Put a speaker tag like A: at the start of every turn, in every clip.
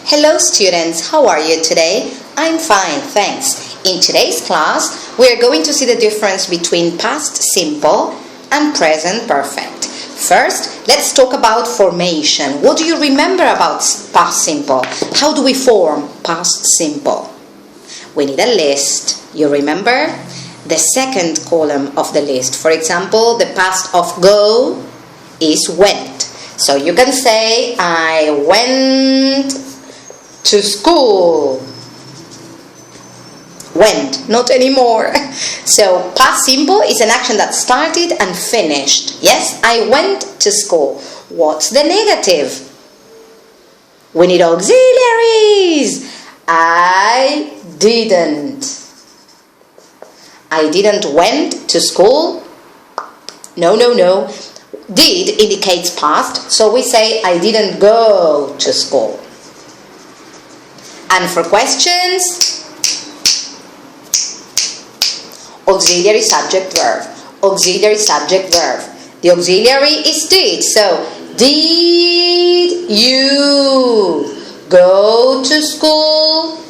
A: Hello students, how are you today? I'm fine, thanks. In today's class, we are going to see the difference between past simple and present perfect. First, let's talk about formation. What do you remember about past simple? How do we form past simple? We need a list. You remember? The second column of the list. For example, the past of go is went. So you can say, I went to school. Went, not anymore. So past simple is an action that started and finished. Yes, I went to school. What's the negative? We need auxiliaries. I didn't. I didn't went to school. No. Did indicates past, so we say I didn't go to school. And for questions, auxiliary subject verb. Auxiliary subject verb. The auxiliary is did. So, did you go to school?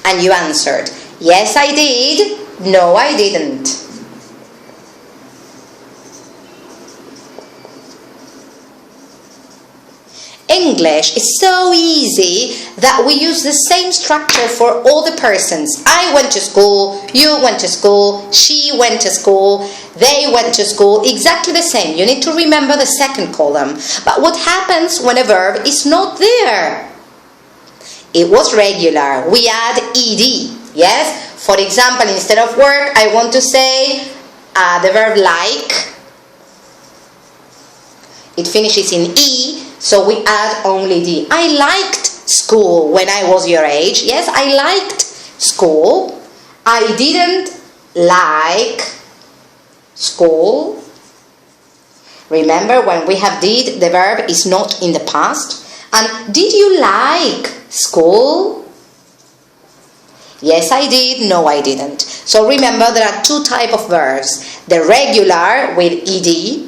A: And you answered, yes I did, no I didn't. English is so easy that we use the same structure for all the persons. I went to school, you went to school, she went to school, they went to school, exactly the same. You need to remember the second column. But what happens when a verb is not there? It was regular. We add ed, yes? For example, instead of work, I want to say the verb like. It finishes in e. So we add only the. I liked school when I was your age. Yes, I liked school. I didn't like school. Remember, when we have did, the verb is not in the past. And did you like school? Yes, I did. No, I didn't. So remember, there are two types of verbs. The regular with ed,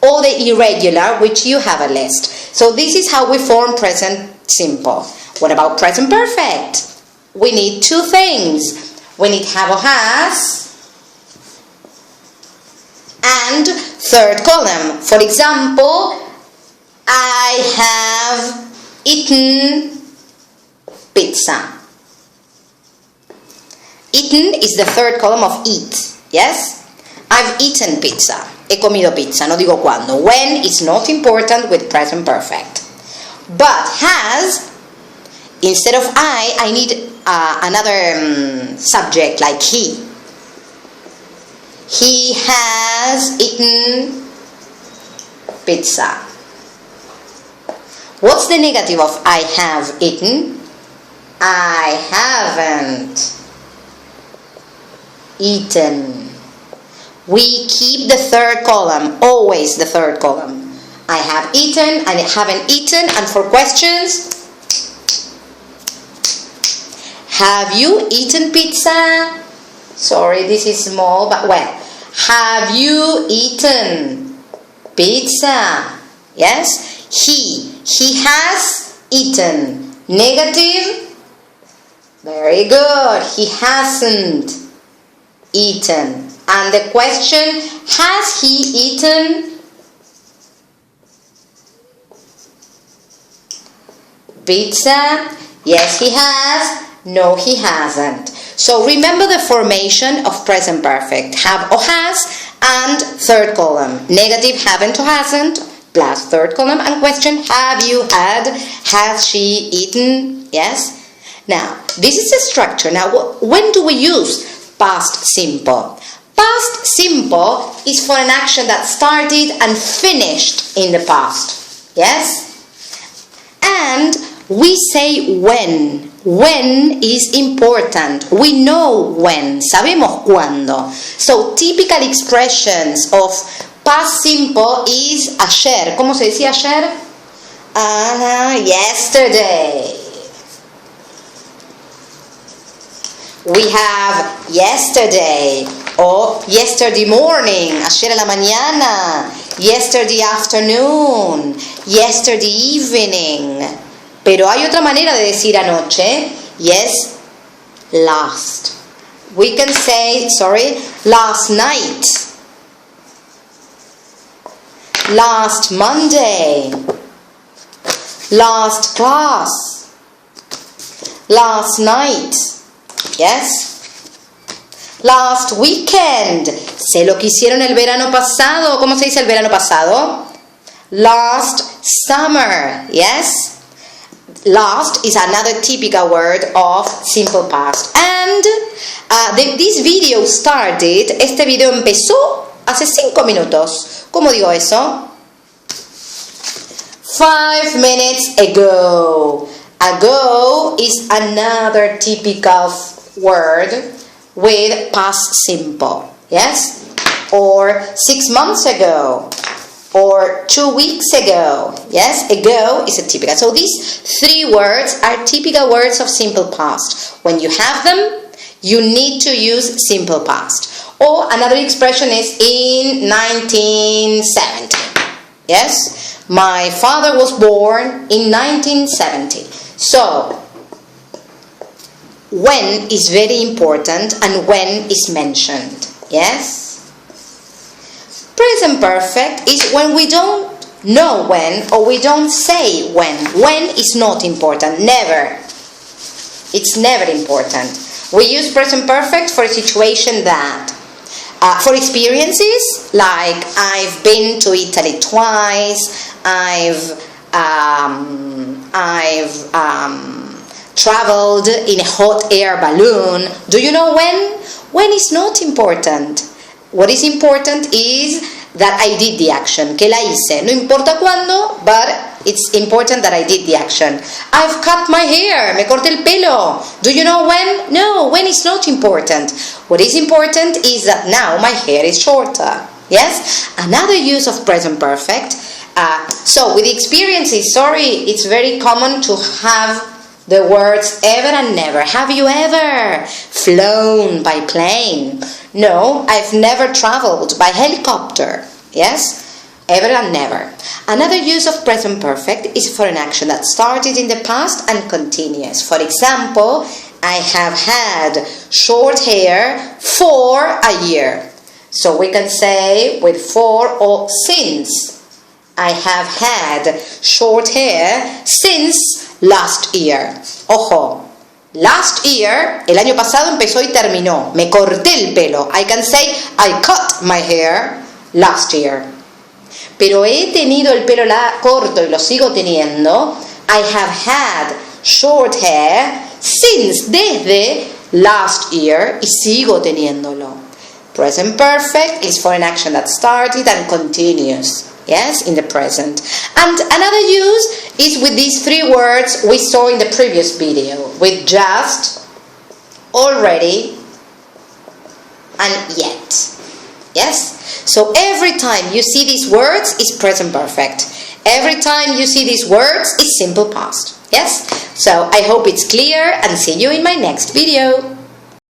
A: or the irregular, which you have a list. So this is how we form present simple. What about present perfect? We need two things. We need have or has, and third column. For example, I have eaten pizza. Eaten is the third column of eat. Yes? I've eaten pizza. He comido pizza, no digo cuándo. When is not important with present perfect. But has, instead of I need another subject like he. He has eaten pizza. What's the negative of I have eaten? I haven't eaten. We keep the third column, always the third column. I have eaten and I haven't eaten. And for questions, have you eaten pizza? Sorry, this is small, but well. Have you eaten pizza? Yes? He has eaten. Negative? Very good. He hasn't eaten. And the question, has he eaten pizza? Yes, he has. No, he hasn't. So remember the formation of present perfect. Have or has and third column. Negative, haven't or hasn't, plus third column. And question, have you had? Has she eaten? Yes? Now, this is the structure. Now, when do we use past simple? Past simple is for an action that started and finished in the past. Yes? And we say when. When is important. We know when. Sabemos cuándo. So typical expressions of past simple is ayer. ¿Cómo se decía ayer? Yesterday. We have yesterday. O yesterday morning, ayer a la mañana. yesterday afternoon, yesterday evening. Pero hay otra manera de decir anoche. Yes, last. We can say, last night, last Monday, last class, last night, yes, last weekend. Sé lo que hicieron el verano pasado. ¿Cómo se dice el verano pasado? Last summer, yes. Last is another typical word of simple past. And this video started, este video empezó hace 5 minutos. ¿Cómo digo eso? 5 minutes ago. Ago is another typical word with past simple. Yes? Or 6 months ago. Or 2 weeks ago. Yes, ago is a typical. So these 3 words are typical words of simple past. When you have them, you need to use simple past. Or another expression is in 1970. Yes, my father was born in 1970. So, when is very important and when is mentioned. Yes? Present perfect is when we don't know when or we don't say when. When is not important, never. It's never important. We use present perfect for a situation that, for experiences like I've been to Italy twice, I've traveled in a hot air balloon. Do you know when? When is not important. What is important is that I did the action, que la hice. No importa cuándo, but it's important that I did the action. I've cut my hair, me corté el pelo. Do you know when? No, when is not important. What is important is that now my hair is shorter. Yes? Another use of present perfect. So with experiences, it's very common to have the words ever and never. Have you ever flown by plane? No, I've never traveled by helicopter. Yes? Ever and never. Another use of present perfect is for an action that started in the past and continues. For example, I have had short hair for a year. So we can say with for or since. I have had short hair since last year. Ojo, last year, el año pasado empezó y terminó. Me corté el pelo. I can say I cut my hair last year. Pero he tenido el pelo corto y lo sigo teniendo. I have had short hair since, desde last year, y sigo teniéndolo. Present perfect is for an action that started and continues. Yes, in the present. And another use is with these 3 words we saw in the previous video. With just, already, and yet. Yes? So every time you see these words, it's present perfect. Every time you see these words, it's simple past. Yes? So I hope it's clear and see you in my next video.